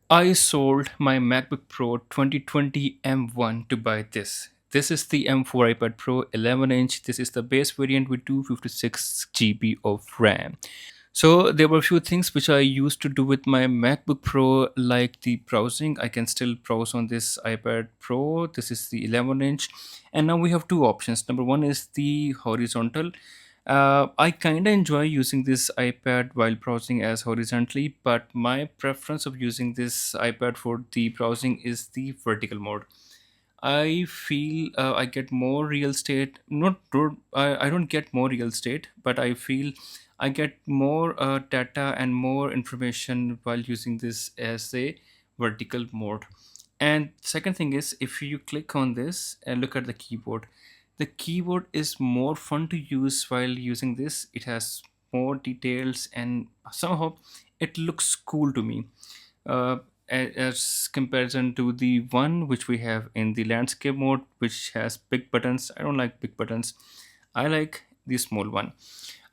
I sold my MacBook Pro 2020 M1 to buy this. This is the M4 iPad Pro 11 inch. This is the base variant with 256 GB of RAM. So there were a few things which I used to do with my MacBook Pro, like the browsing. I can still browse on this iPad Pro. This is the 11 inch. And now we have two options. Number one is the horizontal. I kind of enjoy using this iPad while browsing as horizontally, but my preference of using this iPad for the browsing is the vertical mode. I feel I get more real estate. I don't get more real estate, but I feel I get more data and more information while using this as a vertical mode. And second thing is, if you click on this and look at the keyboard is more fun to use while using this. It has more details and somehow it looks cool to me uh, as comparison to the one which we have in the landscape mode, which has big buttons. I don't like big buttons. I like the small one.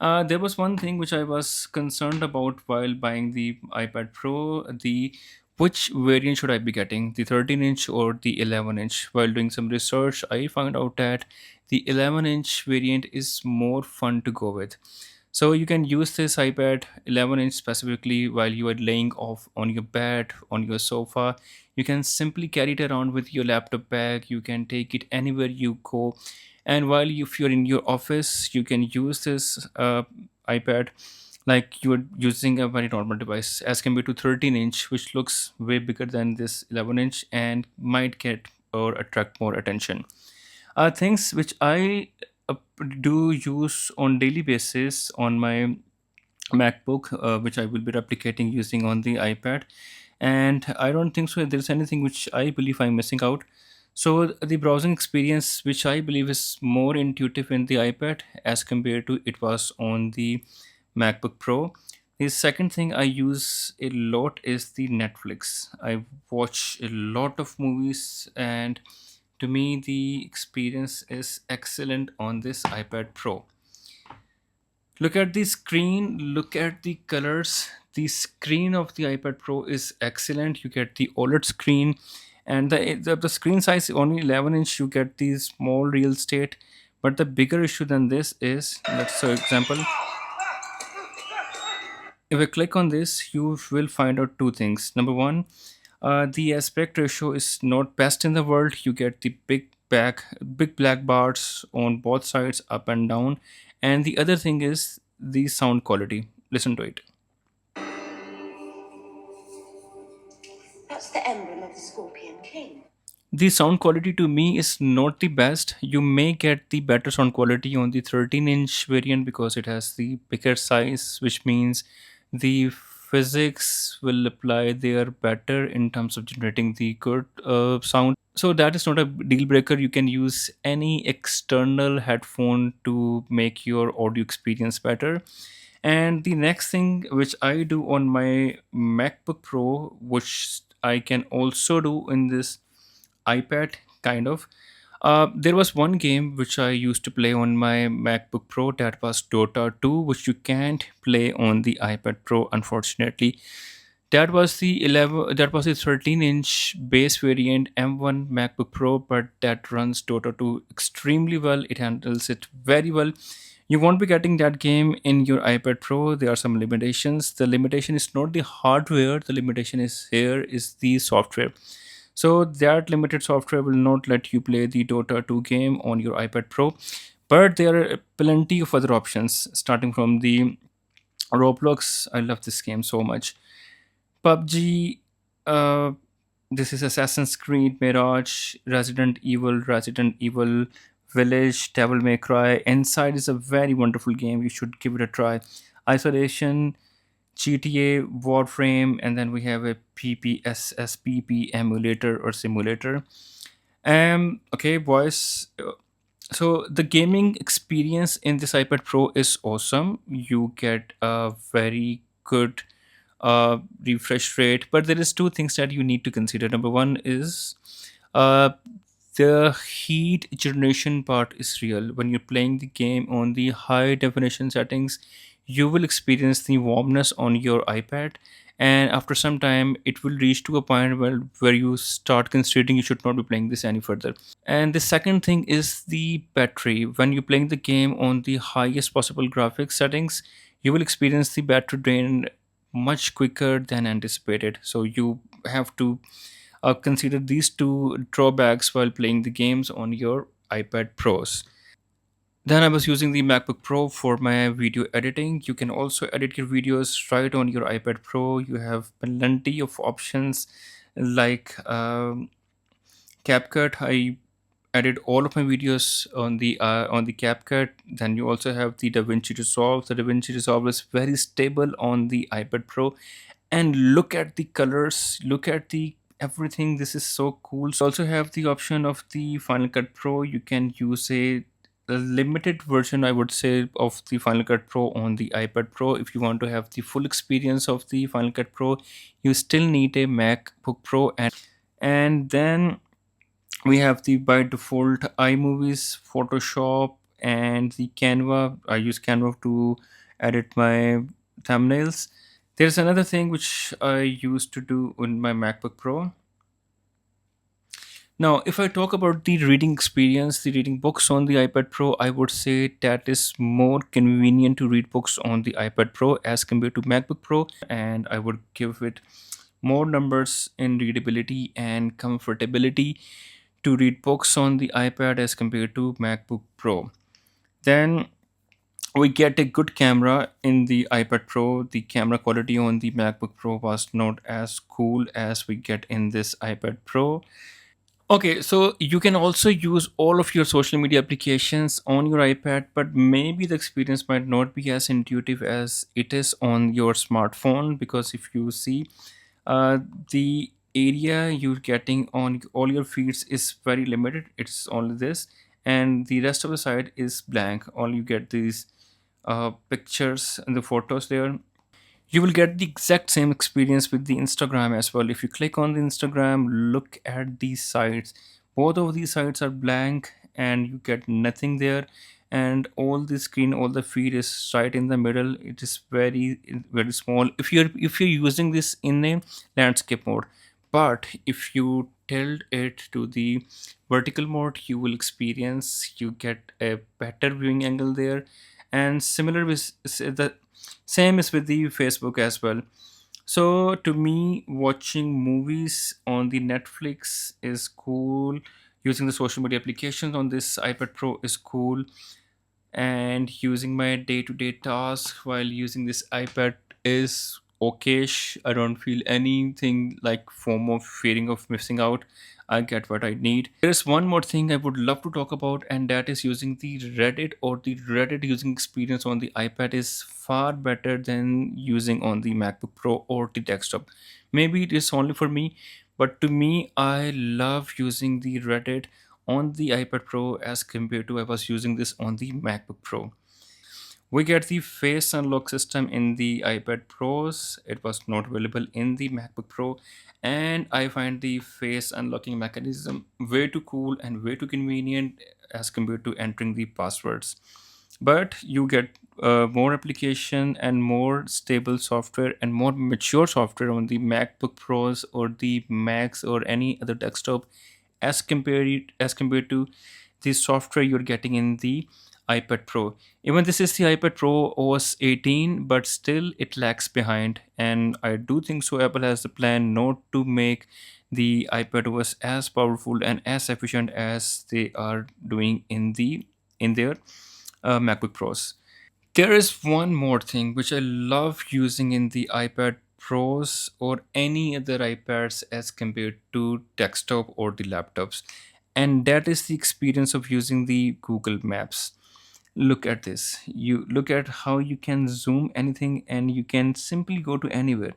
There was one thing which I was concerned about while buying the iPad Pro. The which variant should I be getting, the 13 inch or the 11 inch? While doing some research, I found out that the 11 inch variant is more fun to go with. So you can use this iPad 11 inch specifically while you are laying off on your bed, on your sofa. You can simply carry it around with your laptop bag. You can take it anywhere you go. And if you're in your office, you can use this iPad like you're using a very normal device as compared to 13 inch, which looks way bigger than this 11 inch and might get or attract more attention. Things which I uh, do use on daily basis on my MacBook, which I will be replicating using on the iPad. And I don't think so there's anything which I believe I'm missing out. So the browsing experience, which I believe is more intuitive in the iPad as compared to it was on the MacBook Pro. The second thing I use a lot is the Netflix. I watch a lot of movies, and to me the experience is excellent on this iPad Pro. Look at the screen, look at the colors. The screen of the iPad Pro is excellent. You get the OLED screen, and the screen size is only 11 inch. You get the small real estate, but the bigger issue than this is, let's say example, if I click on this, you will find out two things. Number one, the aspect ratio is not best in the world. You get the big black bars on both sides, up and down. And the other thing is the sound quality. Listen to it. That's the emblem of the Scorpion King. The sound quality to me is not the best. You may get the better sound quality on the 13-inch variant because it has the bigger size, which means the physics will apply there better in terms of generating the good sound. So that is not a deal breaker. You can use any external headphone to make your audio experience better. And the next thing which I do on my MacBook Pro, which I can also do in this iPad, kind of. There was one game which I used to play on my MacBook Pro, that was Dota 2, which you can't play on the iPad Pro, unfortunately. That was the 13-inch base variant M1 MacBook Pro, but that runs Dota 2 extremely well. It handles it very well. You won't be getting that game in your iPad Pro. There are some limitations. The limitation is not the hardware, the limitation is here is the software. So that limited software will not let you play the Dota 2 game on your iPad Pro. But there are plenty of other options, starting from the Roblox. I love this game so much. PUBG, uh, this is Assassin's Creed, Mirage, Resident Evil Village, Devil May Cry. Inside is a very wonderful game. You should give it a try. Isolation, GTA, Warframe, and then we have a PPSSPP emulator or simulator. Okay, boys. So the gaming experience in this iPad Pro is awesome. You get a very good refresh rate, but there is two things that you need to consider. Number one is uh, the heat generation part is real. When you're playing the game on the high definition settings, you will experience the warmness on your iPad, and after some time it will reach to a point where you start considering you should not be playing this any further. And the second thing is the battery. When you're playing the game on the highest possible graphics settings, you will experience the battery drain much quicker than anticipated. So you have to consider these two drawbacks while playing the games on your iPad Pros. Then I was using the MacBook Pro for my video editing. You can also edit your videos right on your iPad Pro. You have plenty of options like CapCut. I edit all of my videos on the CapCut. Then you also have the DaVinci Resolve. The DaVinci Resolve is very stable on the iPad Pro, and look at the colors, look at the everything. This is so cool. So also have the option of the Final Cut Pro. You can use a limited version, I would say, of the Final Cut Pro on the iPad Pro. If you want to have the full experience of the Final Cut Pro, you still need a MacBook Pro. And then we have the by default iMovies, Photoshop, and the Canva. I use Canva to edit my thumbnails. There's another thing which I used to do on my MacBook Pro. Now, if I talk about the reading experience, the reading books on the iPad Pro, I would say that is more convenient to read books on the iPad Pro as compared to MacBook Pro, and I would give it more numbers in readability and comfortability to read books on the iPad as compared to MacBook Pro. Then we get a good camera in the iPad Pro. The camera quality on the MacBook Pro was not as cool as we get in this iPad Pro. Okay, so you can also use all of your social media applications on your iPad, but maybe the experience might not be as intuitive as it is on your smartphone, because if you see, the area you're getting on all your feeds is very limited. It's only this, and the rest of the side is blank. All you get these pictures and the photos there. You will get the exact same experience with the Instagram as well. If you click on the Instagram, look at these sites. Both of these sites are blank and you get nothing there. And all the screen, all the feed is right in the middle. It is very small. If you're using this in a landscape mode, but if you tilt it to the vertical mode, you will experience, you get a better viewing angle there. And similar with the same is with the Facebook as well. So to me, watching movies on the Netflix is cool. Using the social media applications on this iPad Pro is cool, and using my day-to-day tasks while using this iPad is okayish. I don't feel anything like FOMO, fearing of missing out. I get what I need. There's one more thing I would love to talk about, and that is using the Reddit, or the Reddit using experience on the iPad is far better than using on the MacBook Pro or the desktop. Maybe it is only for me, but to me, I love using the Reddit on the iPad Pro as compared to I was using this on the MacBook Pro. We get the face unlock system in the iPad Pros. It was not available in the MacBook Pro, and I find the face unlocking mechanism way too cool and way too convenient as compared to entering the passwords. But you get more application and more stable software and more mature software on the MacBook Pros or the Macs or any other desktop as compared to the software you're getting in the iPad Pro. Even this is the iPad Pro OS 18, but still it lags behind. And I do think so. Apple has the plan not to make the iPad OS as powerful and as efficient as they are doing in their MacBook Pros. There is one more thing which I love using in the iPad Pros or any other iPads as compared to desktop or the laptops, and that is the experience of using the Google Maps. Look at this. You look at how you can zoom anything and you can simply go to anywhere.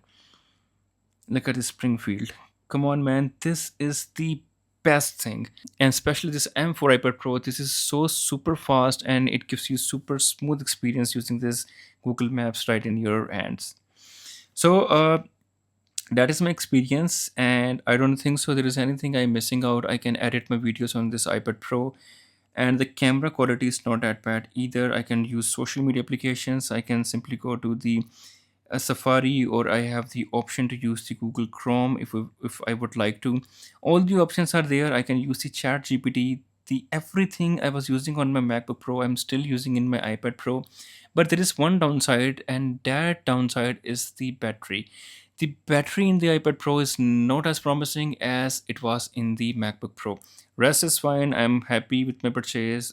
Look at the Springfield. Come on, man. This is the best thing. And especially this M4 iPad Pro, this is so super fast and it gives you super smooth experience using this Google Maps right in your hands. So that is my experience, and I don't think so there is anything I'm missing out. I can edit my videos on this iPad Pro, and the camera quality is not that bad either. I can use social media applications. I can simply go to the a Safari, or I have the option to use the Google Chrome if I would like to. All the options are there. I can use the Chat GPT. The everything I was using on my MacBook Pro, I'm still using in my iPad Pro. But there is one downside, and that downside is the battery. The battery in the iPad Pro is not as promising as it was in the MacBook Pro. Rest is fine. I'm happy with my purchase.